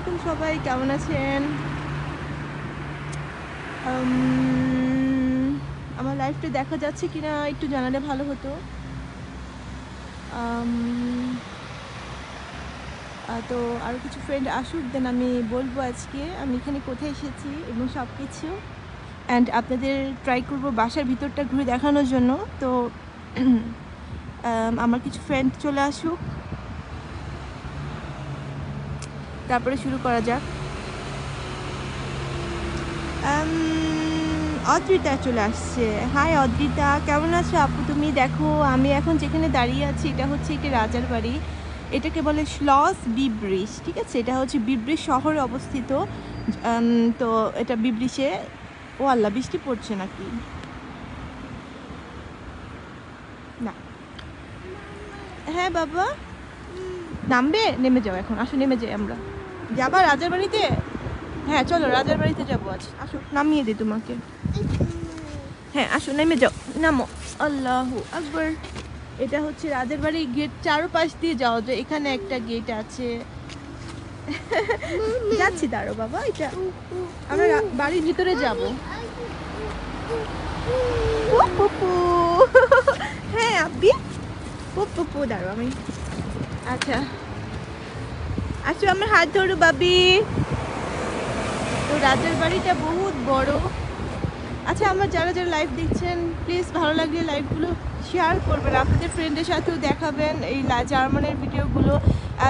আলাইকুম সবাই, কেমন আছেন? আমার লাইফটা দেখা যাচ্ছে কিনা একটু জানালে ভালো হতো। তো আরও কিছু ফ্রেন্ড আসুক, দেন আমি বলবো আজকে আমি এখানে কোথায় এসেছি এবং সব কিছু। অ্যান্ড আপনাদের ট্রাই করবো বাসার ভিতরটা ঘুরে দেখানোর জন্য। তো আমার কিছু ফ্রেন্ড চলে আসুক, তারপরে শুরু করা যাক। অদ্রিতা চলে আসছে। হাই অদ্রিতা, কেমন আছো আপু তুমি? দেখো আমি এখন যেখানে দাঁড়িয়ে আছি এটা হচ্ছে একটি রাজার বাড়ি। এটাকে বলে শ্লস বিব্রিজ, ঠিক আছে? এটা হচ্ছে বিব্রিজ শহরে অবস্থিত। তো এটা বিব্রিজে। ও আল্লাহ, বৃষ্টি পড়ছে নাকি? না। হ্যাঁ বাবা, নামবে? নেমে যাও এখন, আসো নেমে যাই আমরা। যাবা রাজার বাড়িতে? হ্যাঁ চলো, রাজার বাড়িতে যাবো আজ। আসো, নামিয়ে দিই তোমাকে। হ্যাঁ আসো, নেমে যাও, নামো। আল্লাহু আকবার। এটা হচ্ছে রাজার বাড়ির গেট, চারপাশ দিয়ে যাওয়া যায়। এখানে একটা গেট আছে। যাচ্ছি, দাঁড়ো বাবা, এটা আমরা বাড়ির ভিতরে যাব। হ্যাঁ আব্বি, পুপু দাঁড়ো, আমি আচ্ছা আসো, আমার হাত ধরো বাবি। তো রাজার বাড়িটা বহুত বড়। আচ্ছা, আমার যারা যারা লাইভ দেখছেন, প্লিজ ভালো লাগলে লাইভগুলো শেয়ার করবেন, আপনাদের ফ্রেন্ডের সাথেও দেখাবেন এই জার্মানের ভিডিওগুলো।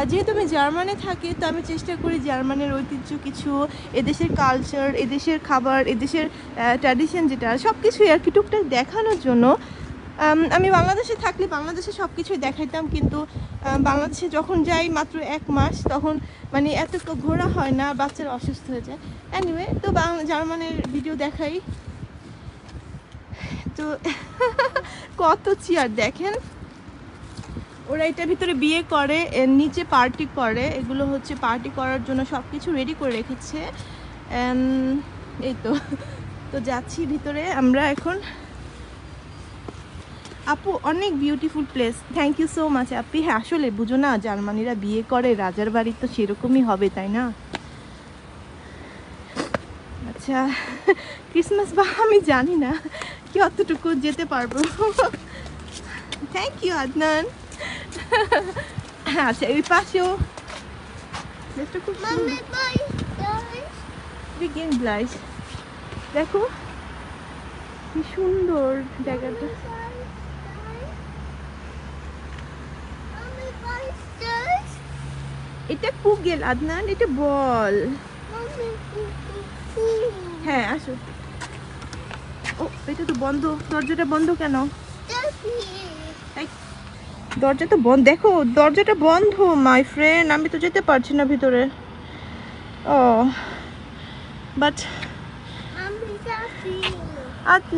যেহেতু আমি জার্মানে থাকি, তো আমি চেষ্টা করি জার্মানের ঐতিহ্য কিছু, এদেশের কালচার, এদেশের খাবার, এদেশের ট্র্যাডিশন যেটা, সব কিছুই আর কি টুকটাক দেখানোর জন্য। আমি বাংলাদেশে থাকলে বাংলাদেশে সব কিছুই দেখাইতাম, কিন্তু বাংলাদেশে যখন যাই মাত্র 1 মাস, তখন মানে এত ঘোরা হয় না, বাচ্চারা অসুস্থ হয়ে যায়। এনিওয়ে, তো জার্মানের ভিডিও দেখাই। তো কত চেয়ার দেখেন, ওরা এটার ভিতরে বিয়ে করে, এর নিচে পার্টি করে। এগুলো হচ্ছে পার্টি করার জন্য সব কিছু রেডি করে রেখেছে। এই তো তো যাচ্ছি ভিতরে আমরা এখন। আপু অনেক beautiful place, thank you so much আপি। হ্যাঁ আসলে বুঝো না, জার্মানিরা বিয়ে করে রাজার বাড়ি, তো সেরকমই হবে তাই না? আচ্ছা, ক্রিসমাস বা আমি জানি না কি অতটুকু যেতে পারবো। Thank you Adnan. আচ্ছা, এই পাশেও খুব দেখো কি সুন্দর জায়গাটা। এটা কুগেল আদনান, এটা বল। হ্যাঁ আসো। ও এটা তো বন্ধ, দরজাটা বন্ধ কেন? দরজাটা বন্ধ, দেখো দরজাটা বন্ধ মাই ফ্রেন্ড, আমি তো যেতে পারছি না ভিতরে। ও বাট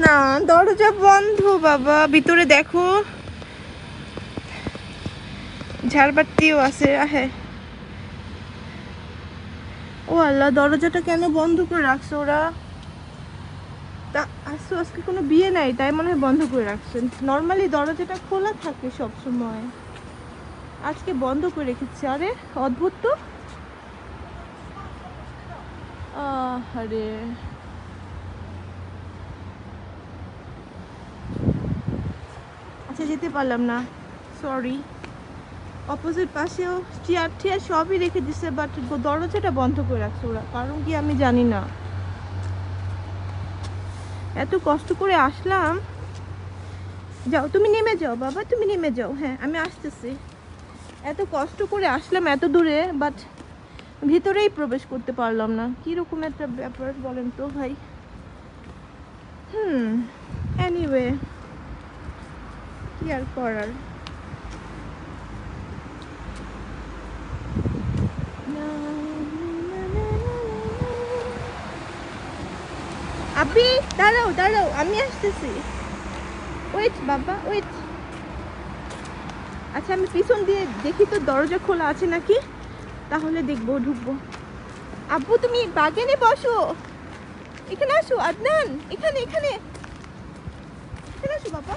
না, দরজা বন্ধ বাবা, ভিতরে দেখো ঝাড়বাতিও আছে। হ্যাঁ, ও আল্লাহ, দরজাটা কেন বন্ধ করে রাখছো ওরা? তা আজকে কোনো বিয়ে নাই তাই মনে হয় বন্ধ করে রাখছেন। নর্মালি দরজাটা খোলা থাকে সব সময়, আজকে বন্ধ করে রেখেছে। আরে অদ্ভুত তো। আরে আচ্ছা, যেতে পারলাম না, সরি। অপোজিট পাশেও চেয়ার টিয়ার সবই রেখে দিচ্ছে, বাট দরজাটা বন্ধ করে রাখছে ওরা, কারণ কি আমি জানি না। এত কষ্ট করে আসলাম। যাও তুমি নেমে যাও বাবা, তুমি নেমে যাও। হ্যাঁ আমি আসতেছি। এত কষ্ট করে আসলাম এত দূরে, বাট ভিতরেই প্রবেশ করতে পারলাম না। কীরকম একটা ব্যাপার বলেন তো ভাই। এনিওয়ে, কি আর করার। আপনি দাঁড়াও দাঁড়াও, আমি আসতেছি। ওয়েট বাবা, ওয়েট। আচ্ছা, আমি পিছন দিয়ে দেখি তো দরজা খোলা আছে নাকি, তাহলে দেখবো, ঢুকবো। আব্বু তুমি বাগানে বসো, এখানে আসো আদনান, এখানে এখানে এখানে আসো বাবা।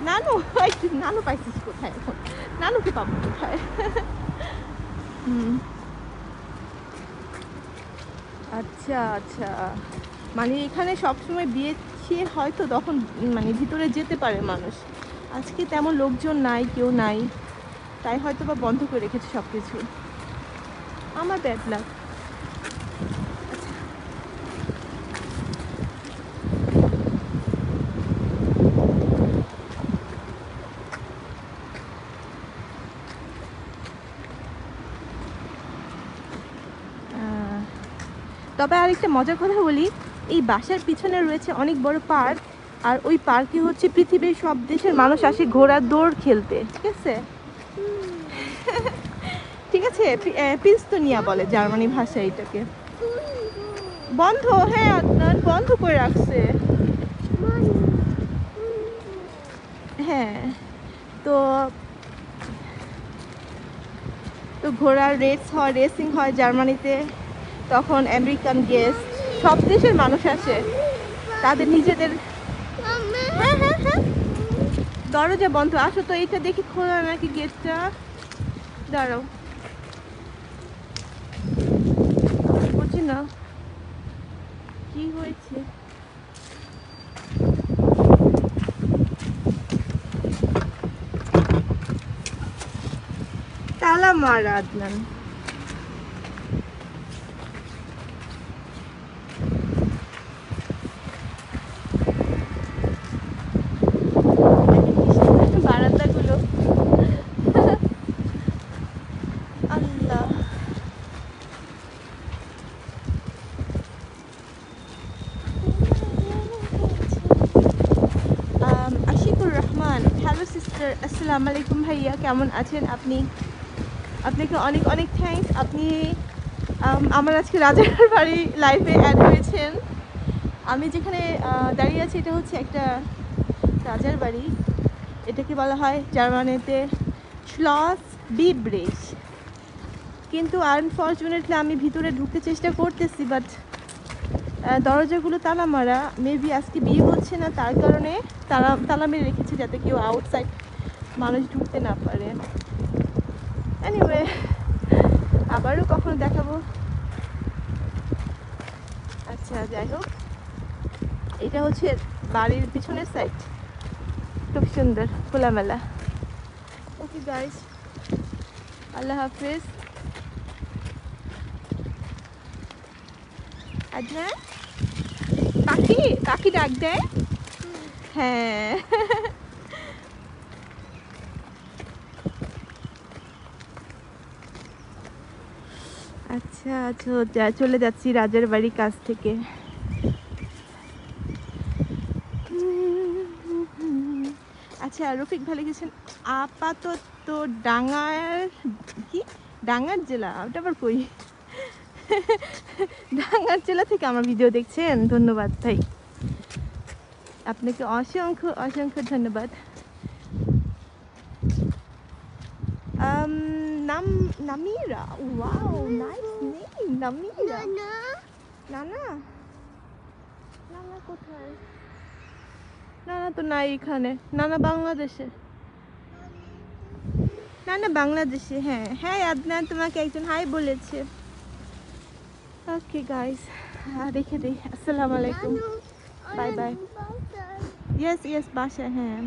নানু নানু পাইছিস কোথায় এখন? নানুকে পাবো কোথায়? আচ্ছা আচ্ছা, মানে এখানে সবসময় বিয়ে ছিয়ে হয়তো তখন মানে ভিতরে যেতে পারে মানুষ। আজকে তেমন লোকজন নাই, কেউ নাই, তাই হয়তো বা বন্ধ করে রেখেছে সব কিছু। আমার ব্যাড লাক। তবে আরেকটা মজার কথা বলি, এই বাসার পিছনে রয়েছে অনেক বড় পার্ক, আর ওই পার্কে হচ্ছে পৃথিবীর সব দেশের মানুষ আসে ঘোড়ার দৌড় খেলতে। ঠিক আছে, ঠিক আছে, পিস্তনিয়া বলে জার্মানি ভাষায় এটাকে। বন্ধ, হ্যাঁ আপনার বন্ধ করে রাখছে। হ্যাঁ, তো তো ঘোড়ার রেসিং হয় জার্মানিতে। তখন আমেরিকান গেস্ট, সব দেশের মানুষ আসে, তাদের নিজেদের। হ্যাঁ হ্যাঁ হ্যাঁ, দরজা বন্ধ। আসো তো, এটা দেখি খোলা নাকি গেটটা। দাঁড়াও, বুঝি না কি হয়েছে। তালা মারা আদনান। বারান্দাগুলো, আল্লাহ। আশিকুর রহমান, হ্যালো সিস্টার, আসসালামু আলাইকুম ভাইয়া, কেমন আছেন আপনি? আপনাকে অনেক অনেক থ্যাঙ্কস, আপনি আমার আজকে রাজার বাড়ি লাইফে অ্যাড হয়েছেন। আমি যেখানে দাঁড়িয়ে আছি এটা হচ্ছে একটা রাজার বাড়ি। এটাকে বলা হয় জার্মানিতে শ্লস বিব্রেশ। কিন্তু আনফর্চুনেটলি আমি ভিতরে ঢুকতে চেষ্টা করতেছি, বাট দরজাগুলো তালা মারা। মেবি আজকে বিয়ে হচ্ছে না, তার কারণে তালা মেরে রেখেছে যাতে কেউ আউটসাইড মানুষ ঢুকতে না পারে। এনিওয়ে, আবারও কখনো দেখাবো। আচ্ছা, যাই হোক, এটা হচ্ছে বাড়ির পিছনের সাইড, খুব সুন্দর খোলামেলা। ওকে গাইস, আল্লাহ হাফিজ। আদনান, কাকি কাকি ডাক দেয়। হ্যাঁ, আচ্ছা আচ্ছা, চলে যাচ্ছি রাজার বাড়ির কাছ থেকে। আচ্ছা, রফিক ভালো গেছেন। আপাতত ডাঙ্গার, কি ডাঙ্গার জেলা, ওটা আবার কই? ডাঙ্গার জেলা থেকে আমার ভিডিও দেখছেন, ধন্যবাদ ভাই, আপনাকে অসংখ্য অসংখ্য ধন্যবাদ। নাম Namira, wow nice name, Namira. নানা, নানা কোথায়? নানা তো নাই এখানে, নানা বাংলাদেশে। নানা বাংলাদেশে, হ্যাঁ হ্যাঁ আদনান, তোমাকে একজন হাই বলেছে। ওকে গাইস, রেখে দিই, আসসালামু আলাইকুম, বাই বাই। ইয়েস ইয়েস, বাসায়, হ্যাঁ।